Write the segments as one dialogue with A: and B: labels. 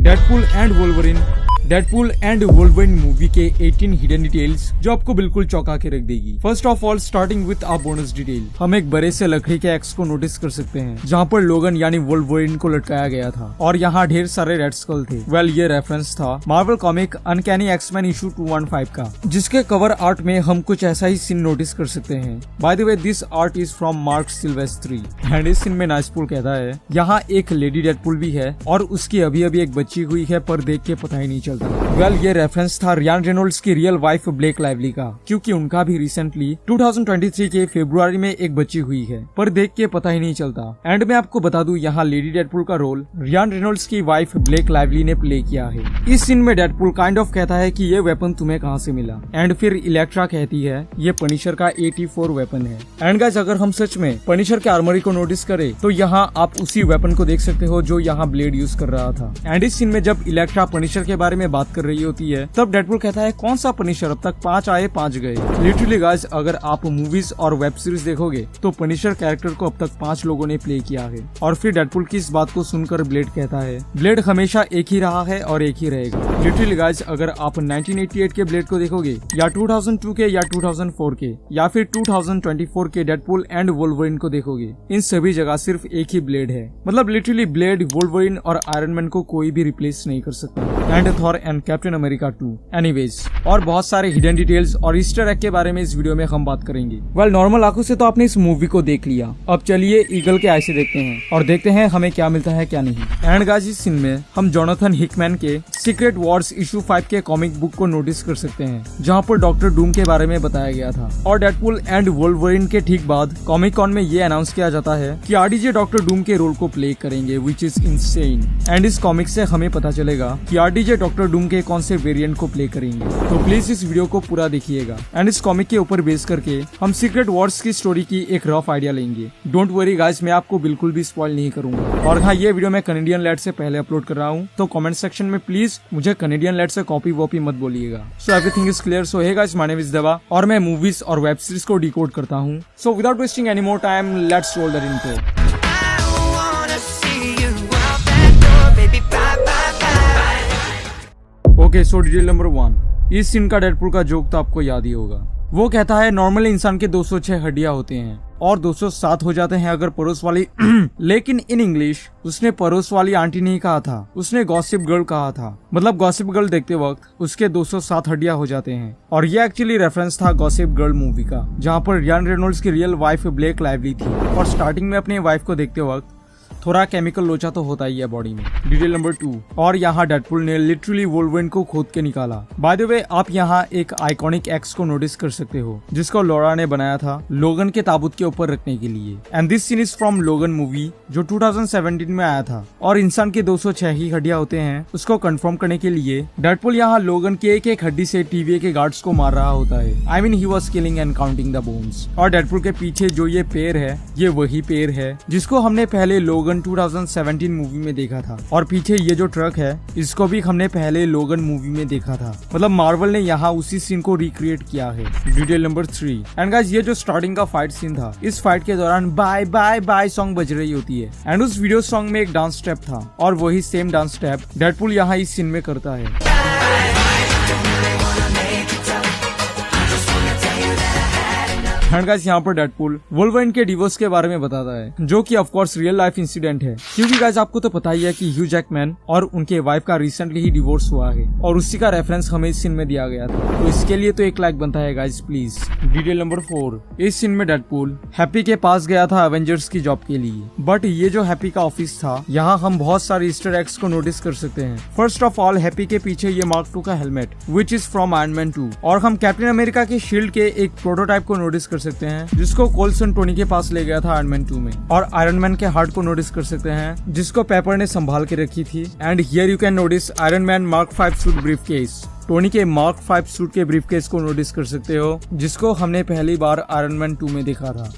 A: Deadpool and Wolverine movie के 18 hidden details जो आपको बिल्कुल चौंका के रख देगी। First of all starting with a bonus detail, हम एक बड़े से लकड़ी के एक्स को नोटिस कर सकते हैं जहाँ पर लोगन यानी वोल्वरिन को लटकाया गया था और यहाँ ढेर सारे रेड स्कल थे। वेल ये रेफरेंस था Marvel comic uncanny X Men issue 215 का, जिसके कवर आर्ट में हम कुछ ऐसा ही सीन नोटिस कर सकते हैं। By the way this art is from mark Silvestri and इस सीन में नाइसपूल कहता है यहाँ एक लेडी डेडपूल भी है और उसकी अभी अभी एक बच्ची हुई है पर देख के पता ही नहीं चलता। वेल ये रेफरेंस था रियान रेनॉल्ड्स की रियल वाइफ ब्लेक लाइवली का, क्योंकि उनका भी रिसेंटली 2023 के फरवरी में एक बच्ची हुई है पर देख के पता ही नहीं चलता। एंड में आपको बता दूं यहाँ लेडी डेडपूल का रोल रियान रेनॉल्ड्स की वाइफ ब्लेक लाइवली ने प्ले किया है। इस सीन में डेडपूल काइंड ऑफ कहता है कि ये वेपन तुम्हें कहाँ से मिला एंड फिर इलेक्ट्रा कहती है ये पनिशर का 84 वेपन है। एंड गाइस अगर हम सच में पनिशर के आर्मरी को नोटिस करें तो यहाँ आप उसी वेपन को देख सकते हो जो यहाँ ब्लेड यूज कर रहा था। एंड इस सीन में जब इलेक्ट्रा पनिशर के बारे में बात कर रही होती है तब डेडपूल कहता है कौन सा पनिशर, अब तक 5 आए 5 गए। लिटरली गाइस अगर आप मूवीज और वेब सीरीज देखोगे तो पनिशर कैरेक्टर को अब तक 5 लोगों ने प्ले किया है। और फिर डेडपूल की इस बात को सुनकर ब्लेड कहता है ब्लेड हमेशा एक ही रहा है और एक ही रहेगा। लिटरली गाइस अगर आप 1988 के ब्लेड को देखोगे या 2002 के या 2004 के या फिर 2024 के डेडपूल एंड वोल्वरिन को देखोगे, इन सभी जगह सिर्फ एक ही ब्लेड है। मतलब लिटरली ब्लेड, वोल्वरिन और आयरन मैन को कोई भी रिप्लेस नहीं कर सकता। And Thor and captain America 2 anyways और बहुत सारे हिडन डिटेल्स और ईस्टर एग के बारे में इस वीडियो में हम बात करेंगे। वेल नॉर्मल आंखों से तो आपने इस मूवी को देख लिया, अब चलिए ईगल के आई से देखते हैं और देखते हैं हमें क्या मिलता है क्या नहीं। एंड गाइस इस सीन में हम जोनाथन हिकमैन के सीक्रेट वॉर्स इशू 5 के कॉमिक बुक को नोटिस कर सकते हैं जहाँ पर डॉक्टर डूम के बारे में बताया गया था। और डेडपूल एंड वोल्वरिन के ठीक बाद कॉमिक कॉन में ये अनाउंस किया जाता है कि आरडीजे डॉक्टर डूम के रोल को प्ले करेंगे, विच इज इनसेन। एंड इस कॉमिक से हमें पता चलेगा कि आरडीजे डॉक्टर डूम के कौन से वेरिएंट को प्ले करेंगे। तो प्लीज इस वीडियो को पूरा देखिएगा एंड इस कॉमिक के ऊपर बेस करके हम सीक्रेट वॉर्स की स्टोरी की एक रफ आइडिया लेंगे। डोंट वरी गाइस, मैं आपको बिल्कुल भी स्पॉइल नहीं करूंगा। और हाँ, ये वीडियो मैं कैनेडियन लैड से पहले अपलोड कर रहा हूँ, तो कमेंट सेक्शन में प्लीज मुझे कैनेडियन लैड से कॉपी वॉपी मत बोलिएगा। So everything is clear. So hey guys, my name is Deva और मैं मूवीज और वेब सीरीज को डिकोड करता हूँ। So without wasting any more time, let's roll the intro. Okay, so detail number 1, इस सीन का डेडपूल का जोक तो आपको याद ही होगा। वो कहता है नॉर्मली इंसान के 206 हड्डियां होते हैं और 207 हो जाते हैं अगर पड़ोस वाली लेकिन इन इंग्लिश उसने पड़ोस वाली आंटी नहीं कहा था, उसने गॉसिप गर्ल कहा था। मतलब गॉसिप गर्ल देखते वक्त उसके 207 हड्डियां हो जाते हैं। और ये एक्चुअली रेफरेंस था गॉसिप गर्ल मूवी का, जहाँ पर रियान रेनॉल्ड्स की रियल वाइफ ब्लेक लाइवली थी और स्टार्टिंग में अपनी वाइफ को देखते वक्त थोड़ा केमिकल लोचा तो होता ही है बॉडी में। डिटेल नंबर 2, और यहाँ डेडपूल ने लिटरली वोल्वरिन को खोद के निकाला। बाय द वे आप यहाँ एक आइकॉनिक एक्स को नोटिस कर सकते हो जिसको लॉरा ने बनाया था लोगन के ताबूत के ऊपर रखने के लिए। And this scene is from Logan movie जो 2017 में आया था। और इंसान के 206 ही हड्डियां होते हैं, उसको कंफर्म करने के लिए डेडपूल यहाँ लोगन के एक एक हड्डी से टीवी के गार्ड्स को मार रहा होता है। I mean he was killing and counting the bones. और डेडपूल के पीछे जो ये पेड़ है, ये वही पेड़ है जिसको हमने पहले लोगन 2017 मूवी में देखा था। और पीछे ये जो ट्रक है इसको भी हमने पहले लोगन मूवी में देखा था। मतलब मार्वल ने यहाँ उसी सीन को रिक्रिएट किया है। डिटेल नंबर 3, एंड गाइस ये जो स्टार्टिंग का फाइट सीन था, इस फाइट के दौरान बाय बाय बाय सॉन्ग बज रही होती है एंड उस वीडियो सॉन्ग में एक डांस स्टेप था और वही सेम डांस स्टेप डेडपूल यहाँ इस सीन में करता है। एंड गाइस यहाँ पर डेडपूल वोल्वरिन के डिवोर्स के बारे में बताता है जो कि of course real life incident है, क्योंकि गाइस आपको तो पता ही है कि ह्यू जैकमैन और उनके वाइफ का रिसेंटली ही डिवोर्स हुआ है और उसी का रेफरेंस हमें इस सीन में दिया गया था। तो इसके लिए तो 1 लाइक बनता है गाइस प्लीज। डिटेल नंबर 4, इस सीन में डेडपूल हैप्पी के पास गया था एवेंजर्स की जॉब के लिए, बट ये जो हैप्पी का ऑफिस था यहाँ हम बहुत सारे ईस्टर एग्स को नोटिस कर सकते हैं। फर्स्ट ऑफ ऑल हैप्पी के पीछे ये मार्क 2 का helmet which is from iron man 2 और हम कैप्टन अमेरिका के शील्ड के एक प्रोटोटाइप को नोटिस कर सकते हैं जिसको कोल्सन टोनी के पास ले गया था आयरन मैन 2 में। और आयरन मैन के हार्ट को नोटिस कर सकते हैं जिसको पेपर ने संभाल के रखी थी। And here you can notice iron man mark 5 suit briefcase. Tony के मार्क 5 सूट के ब्रीफकेस को नोटिस कर सकते हो जिसको हमने पहली बार आयरन मैन 2 में देखा था।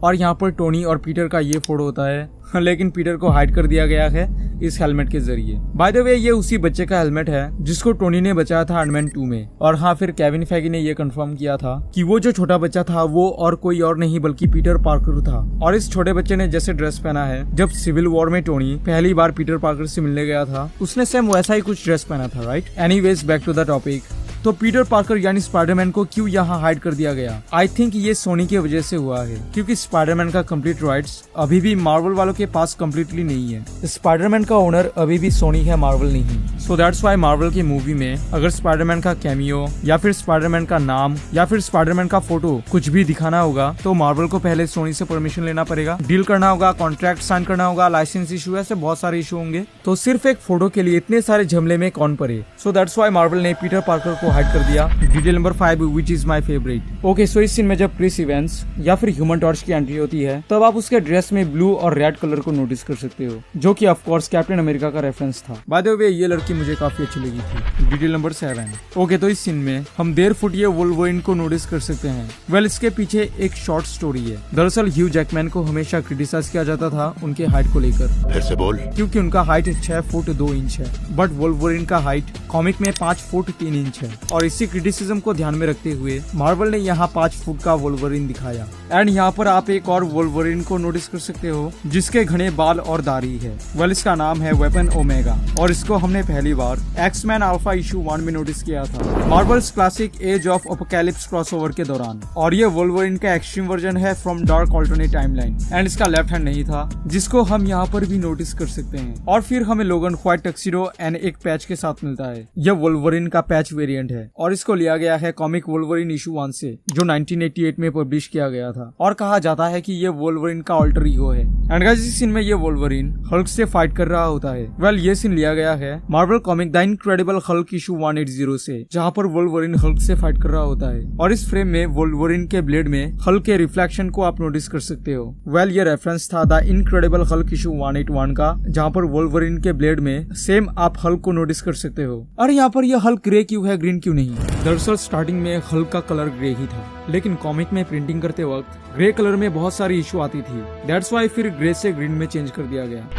A: और यहाँ पर टोनी और पीटर का ये फोटो होता है लेकिन पीटर को हाइड कर दिया गया है इस हेलमेट के जरिए। बाय द वे ये उसी बच्चे का हेलमेट है जिसको टोनी ने बचाया था आयरन 2 में। और हाँ, फिर केविन फेगी ने ये कंफर्म किया था कि वो जो छोटा बच्चा था वो और कोई और नहीं बल्कि पीटर पार्कर था। और इस छोटे बच्चे ने जैसे ड्रेस पहना है जब सिविल वॉर में टोनी पहली बार पीटर पार्कर से मिलने गया था, उसने सेम वैसा ही कुछ ड्रेस पहना था, right? Anyways, back to the topic. तो पीटर पार्कर यानी स्पाइडरमैन को क्यों यहाँ हाइड कर दिया गया? आई थिंक ये सोनी की वजह से हुआ है, क्योंकि स्पाइडरमैन का कंप्लीट राइट्स अभी भी मार्वल वालों के पास कम्प्लीटली नहीं है। स्पाइडरमैन का ओनर अभी भी सोनी है, मार्वल नहीं। सो दैट्स व्हाई मार्वल की मूवी में अगर स्पाइडरमैन का कैमियो या फिर स्पाइडरमैन का नाम या फिर स्पाइडरमैन का फोटो कुछ भी दिखाना होगा तो मार्वल को पहले सोनी से परमिशन लेना पड़ेगा, डील करना होगा, कॉन्ट्रैक्ट साइन करना होगा, लाइसेंस इशू, ऐसे बहुत सारे इशू होंगे। तो सिर्फ एक फोटो के लिए इतने सारे झमेले में कौन पड़े? सो दैट्स व्हाई मार्वल ने पीटर पार्कर को हाइड कर दिया। Detail number 5 which is my favourite. Okay, so इस सीन में जब क्रिस इवेंस या फिर ह्यूमन टॉर्च की एंट्री होती है तब आप उसके ड्रेस में ब्लू और रेड कलर को नोटिस कर सकते हो, जो कि ऑफ कोर्स कैप्टन अमेरिका का रेफरेंस था। बाय द वे ये लड़की मुझे काफी अच्छी लगी थी। Detail number 7। ओके, तो इस सीन में हम देर फुट ये वोल्वरिन को नोटिस कर सकते हैं। वेल, इसके पीछे एक शॉर्ट स्टोरी है। दरअसल ह्यू जैकमैन को हमेशा क्रिटिसाइज किया जाता था उनके हाइट को लेकर।
B: फिर से बोल।
A: क्योंकि उनका हाइट 6 फुट 2 इंच है, बट वोल्वरिन का हाइट कॉमिक में 5 फुट 3 इंच है। और इसी क्रिटिसिज्म को ध्यान में रखते हुए मार्वल ने यहाँ 5 फुट का वोल्वरिन दिखाया। एंड यहाँ पर आप एक और वोल्वरिन को नोटिस कर सकते हो जिसके घने बाल और दाढ़ी है। वेल, इसका नाम है वेपन ओमेगा और इसको हमने पहली बार एक्समैन अल्फा इशू 1 में नोटिस किया था, Marvel's classic age of apocalypse crossover के दौरान। और ये वोल्वरिन का एक्सट्रीम वर्जन है from dark alternate timeline. And इसका लेफ्ट हैंड नहीं था जिसको हम यहाँ पर भी नोटिस कर सकते हैं। और फिर हमें लोगन व्हाइट टक्सीडो एंड एक पैच के साथ मिलता है। यह वोल्वरिन का पैच वेरिएंट है और इसको लिया गया है कॉमिक वोल्वरिन इशू 1 से, जो 1988 में पब्लिश किया गया था। और कहा जाता है कि ये वोल्वरिन का अल्टर ईगो है। एंड गाइस, इस सीन में ये वोल्वरिन हल्क से फाइट कर रहा होता है। वेल, ये सीन लिया गया है Marvel comic the incredible Hulk issue 180 से, जहाँ पर वोल्वरिन हल्क से फाइट कर रहा होता है। और इस फ्रेम में वोल्वरिन के ब्लेड में हल्क के रिफ्लेक्शन को आप नोटिस कर सकते हो। वेल, ये रेफरेंस था द इनक्रेडिबल हल्क इशू 181 का, जहाँ पर वोल्वरिन के ब्लेड में सेम आप हल्क को नोटिस कर सकते हो। और यहाँ पर यह हल्क ग्रे क्यों है, ग्रीन क्यों नहीं? दरअसल स्टार्टिंग में हल्क का कलर ग्रे ही था, लेकिन कॉमिक में प्रिंटिंग करते वक्त ग्रे कलर में बहुत सारी इशू आती थी। दैट्स व्हाई फिर ग्रे से ग्रीन में चेंज कर दिया गया।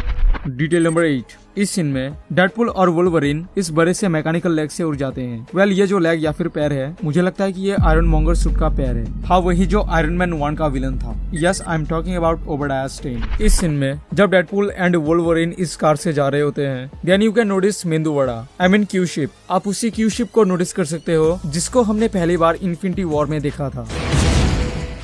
A: Detail number 8। इस सीन में डेडपुल और वोल्वरिन इस बड़े से मैकेनिकल लेग से उड़ जाते हैं। वेल, ये जो लेग या फिर पैर है, मुझे लगता है कि ये आयरन मॉन्गर सूट का पैर है। हाँ, वही जो आयरन मैन 1 का विलन था। Yes, I am talking about Obadiah Stane. इस सीन में जब डेडपुल एंड वोल्वरिन इस कार से जा रहे होते हैं, देन यू कैन नोटिस मेंदुवड़ा, आई मीन क्यू शिप। आप उसी क्यू शिप को नोटिस कर सकते हो जिसको हमने पहली बार इन्फिनिटी वॉर में देखा था।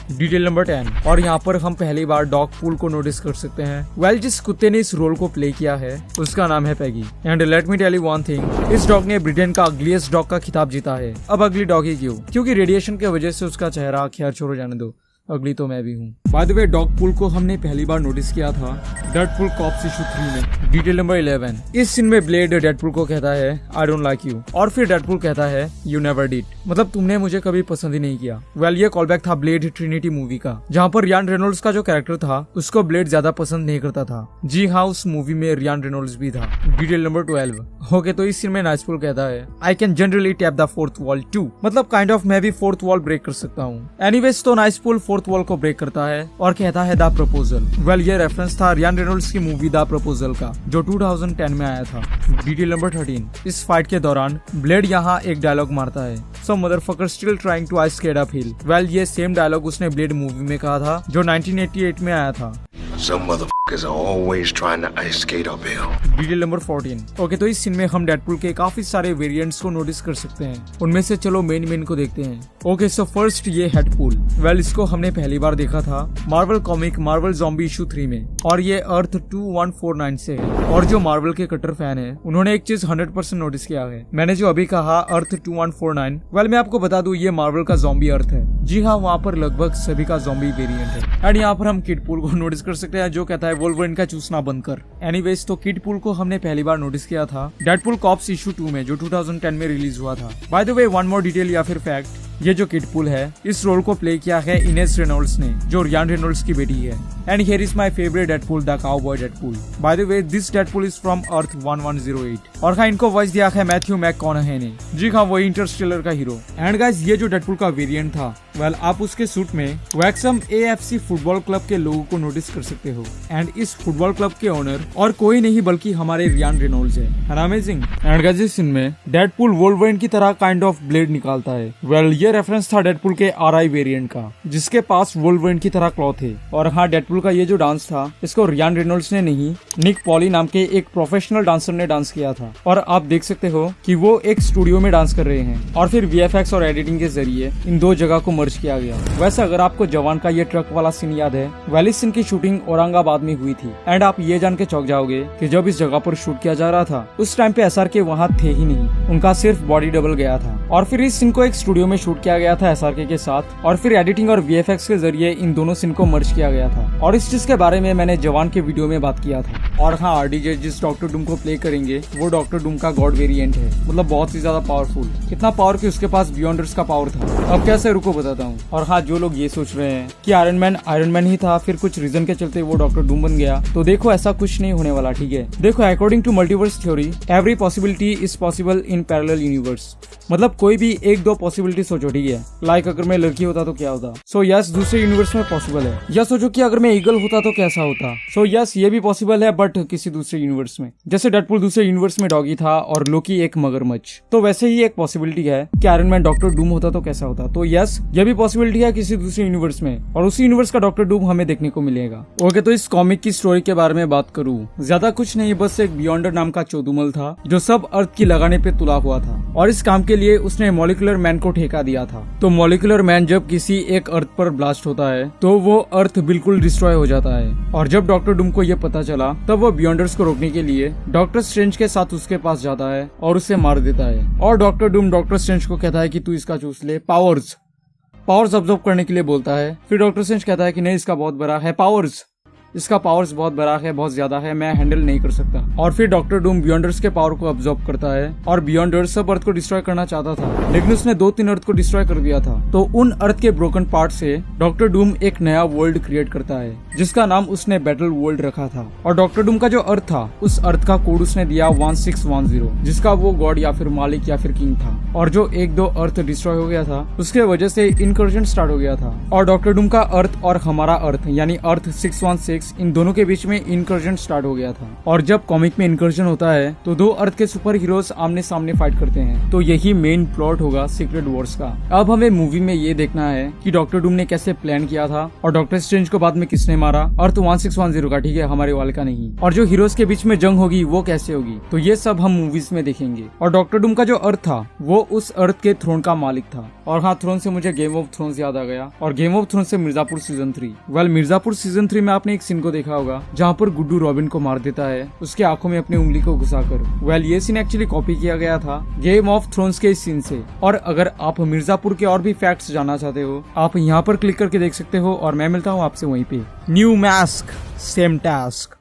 A: Detail number 10। और यहाँ पर हम पहली बार डॉग पूल को नोटिस कर सकते हैं। वेल, जिस कुत्ते ने इस रोल को प्ले किया है उसका नाम है Peggy. And let me tell you one thing, इस डॉग ने ब्रिटेन का अगलीस्ट डॉग का खिताब जीता है। अब अगली डॉग ही क्यों? क्योंकि रेडिएशन की वजह से उसका चेहरा, खैर छोड़ो, जाने दो, अगली तो मैं भी हूँ। By the way, dog pool को हमने पहली बार नोटिस किया था डेडपुल कॉप्स इशू 3 में। Detail number 11। इस सीन में ब्लेड डेडपुल को कहता है आई डोंट लाइक यू, और फिर डेडपुल कहता है यू नेवर डिड, मतलब तुमने मुझे कभी पसंद ही नहीं किया। वेल, ये कॉलबैक था ब्लेड ट्रिनिटी मूवी का, जहाँ पर रियान रेनॉल्ड्स का जो कैरेक्टर था उसको ब्लेड ज्यादा पसंद नहीं करता था। जी हाँ, उस मूवी में रियान रेनॉल्ड्स भी था। Detail number 12। ओके, तो इस सीन में नाइसपुल कहता है I can generally tap the fourth wall too, मतलब काइंड ऑफ मैं भी फोर्थ वॉल ब्रेक कर सकता हूँ। एनीवेज, तो नाइसपुल फोर्थ वॉल को ब्रेक करता है और कहता है द प्रपोजल। वेल, ये रेफरेंस था रियान रेनॉल्ड्स की मूवी द प्रपोजल का, जो 2010 में आया था। Detail number 13। इस फाइट के दौरान ब्लेड यहाँ एक डायलॉग मारता है, some motherfucker still trying to ice skate uphill. Well, ये सेम डायलॉग उसने ब्लेड मूवी में कहा था जो 1988 में आया था।
B: Some motherfuckers are always trying to ice skate uphill.
A: Detail number 14। Okay, तो इस सीन में हम डेडपुल के काफी सारे वेरिएंट्स को नोटिस कर सकते हैं। उनमें से चलो मेन को देखते हैं। ओके, सो फर्स्ट ये हेडपुल। वेल, इसको हमने पहली बार देखा था Marvel comic Marvel zombie issue 3 में, और ये अर्थ 2149 से है। और जो मार्वल के कट्टर फैन है उन्होंने एक चीज 100% नोटिस किया है। मैंने जो अभी कहा अर्थ 2149, वेल मैं आपको बता दूं ये मार्वल का ज़ॉम्बी अर्थ है। जी हाँ, वहाँ पर लगभग सभी का ज़ॉम्बी वेरिएंट है। एंड यहाँ पर हम किडपुल को नोटिस कर सकते हैं जो कहता है वोल्वरिन का चूसना बंद कर। एनीवेज, तो किडपुल को हमने पहली बार नोटिस किया था डेडपुल कॉप्स इशू 2 में, जो 2010 में रिलीज हुआ था। By the way, one more detail या फिर फैक्ट, ये जो किडपुल है इस रोल को प्ले किया है इनेस रेनॉल्ड्स ने, जो रियान रेनॉल्ड्स की बेटी है। And here is my favorite Deadpool, the cowboy Deadpool. By the way, this Deadpool is from Earth 1108. और हाँ, इनको वॉइस दिया है मैथ्यू मैककॉनहे ने। जी हाँ, वही इंटरस्टेलर का हीरो। एंड गाइस, ये जो डेडपूल का वेरिएंट था, वेल आप उसके सूट में वैक्सम AFC फुटबॉल क्लब के लोगों को नोटिस कर सकते हो। एंड इस फुटबॉल क्लब के ओनर और कोई नहीं बल्कि हमारे रियान रेनॉल्ड्स है। अमेजिंग। एंड गाइस, इस सीन में डेडपूल वोल्वरिन की तरह काइंड ऑफ ब्लेड निकालता है। वेल ये रेफरेंस था डेडपूल के RI वेरिएंट का, जिसके पास वोल्वरिन की तरह क्लॉथ है। और हाँ, डेडपूल का ये जो डांस था, इसको रियान रेनॉल्ड्स ने नहीं, निक पॉली नाम के एक प्रोफेशनल डांसर ने डांस किया था। और आप देख सकते हो कि वो एक स्टूडियो में डांस कर रहे हैं और फिर VFX और एडिटिंग के जरिए इन दो जगह को मर्ज किया गया। वैसे अगर आपको जवान का ये ट्रक वाला सीन याद है, वेल इस सीन की शूटिंग औरंगाबाद में हुई थी। एंड आप ये जान के चौंक जाओगे कि जब इस जगह पर शूट किया जा रहा था, उस टाइम पे SRK वहाँ थे ही नहीं, उनका सिर्फ बॉडी डबल गया था। और फिर इस सीन को एक स्टूडियो में शूट किया गया था SRK के साथ, और फिर एडिटिंग और VFX के जरिए इन दोनों सीन को मर्ज किया गया था। और इस चीज के बारे में मैंने जवान के वीडियो में बात किया था। और हाँ, RDJ जिस डॉक्टर डूम को प्ले करेंगे, वो डॉक्टर डूम का गॉड वेरिएंट है, मतलब बहुत ही ज्यादा पावरफुल। इतना पावर कि उसके पास बियॉन्डर्स का पावर था। अब कैसे, रुको बताता हूँ। और हाँ, जो लोग ये सोच रहे हैं कि आयरन मैन ही था, फिर कुछ रीजन के चलते वो डॉक्टर डूम बन गया, तो देखो ऐसा कुछ नहीं होने वाला, ठीक है। देखो, according to multiverse theory, every possibility is possible in parallel universe. मतलब कोई भी 1-2 पॉसिबिलिटी सोचो, ठीक है। लाइक अगर मैं लड़की होता तो क्या होता। सो यस, दूसरे यूनिवर्स में पॉसिबल है। या सोचो कि अगर मैं ईगल होता तो कैसा होता। सो यस, ये भी पॉसिबल है, बट किसी दूसरे यूनिवर्स में। जैसे डेडपूल दूसरे यूनिवर्स में डॉगी था और लोकी एक मगरमच्छ, तो वैसे ही एक पॉसिबिलिटी है कि आयरन मैन डॉक्टर डूम होता तो कैसा होता। तो यस, ये भी पॉसिबिलिटी है किसी दूसरे यूनिवर्स में, और उसी यूनिवर्स का डॉक्टर डूम हमें देखने को मिलेगा। ओके, तो इस कॉमिक की स्टोरी के बारे में बात करूँ, ज्यादा कुछ नहीं, बस एक बियॉन्डर नाम का चोदुमल था जो सब अर्थ की लगाने पे तुला हुआ था, और इस काम के लिए उसने मॉलिक्यूलर मैन को ठेका दिया था। तो मॉलिक्यूलर मैन जब किसी एक अर्थ पर ब्लास्ट होता है तो वो अर्थ बिल्कुल डिस्ट्रॉय हो जाता है। और जब डॉक्टर डूम को ये पता चला, तब वो बियॉन्डर्स को रोकने के लिए डॉक्टर स्ट्रेंज के साथ उसके पास जाता है और उसे मार देता है। और डॉक्टर डूम डॉक्टर स्ट्रेंज को कहता है कि तू इसका चूस ले, पावर्स ऑब्जॉर्ब करने के लिए बोलता है। फिर डॉक्टर स्ट्रेंज कहता है कि नहीं, इसका बहुत बड़ा है इसका पावर्स बहुत बड़ा है, बहुत ज्यादा है, मैं हैंडल नहीं कर सकता। और फिर डॉक्टर डूम बियॉन्डर्स के पावर को अब्सॉर्ब करता है, और बियॉन्डर्स सब अर्थ को डिस्ट्रॉय करना चाहता था, लेकिन उसने 2-3 अर्थ को डिस्ट्रॉय कर दिया था। तो उन अर्थ के ब्रोकन पार्ट से डॉक्टर डूम एक नया वर्ल्ड क्रिएट करता है, जिसका नाम उसने बैटल वर्ल्ड रखा था। और डॉक्टर डूम का जो अर्थ था, उस अर्थ का कोड उसने दिया 1610, जिसका वो गॉड या फिर मालिक या फिर किंग था। और जो 1-2 अर्थ डिस्ट्रॉय हो गया था, उसके वजह से इनकर्जन स्टार्ट हो गया था। और डॉक्टर डूम का अर्थ और हमारा अर्थ यानी अर्थ 616, इन दोनों के बीच में इनकर्जन स्टार्ट हो गया था। और जब कॉमिक में इनकर्जन होता है तो 2 अर्थ के सुपर हीरोज आमने सामने फाइट करते हैं। तो यही मेन प्लॉट होगा सीक्रेट वॉर्स का। अब हमें मूवी में ये देखना है कि डॉक्टर डूम ने कैसे प्लान किया था, और डॉक्टर स्ट्रेंज को बाद में किसने मारा। अर्थ 1610 का, ठीक है, हमारे वाले का नहीं। और जो हीरोज के बीच में जंग होगी वो कैसे होगी, तो ये सब हम मूवीज में देखेंगे। और डॉक्टर डूम का जो अर्थ था, वो उस अर्थ के थ्रोन का मालिक था। और हाँ, थ्रोन से मुझे गेम ऑफ थ्रोन्स याद आ गया, और गेम ऑफ थ्रोन्स से Mirzapur season 3। Well, Mirzapur season 3 में आपने एक सीन को देखा होगा जहाँ पर गुड्डू रॉबिन को मार देता है उसके आंखों में अपनी उंगली को घुसाकर। वेल, ये सीन एक्चुअली कॉपी किया गया था गेम ऑफ थ्रोन्स के इस सीन से। और अगर आप मिर्जापुर के और भी फैक्ट्स जानना चाहते हो, आप यहाँ पर क्लिक करके देख सकते हो, और मैं मिलता हूँ आपसे वहीं पे। New mask, same task.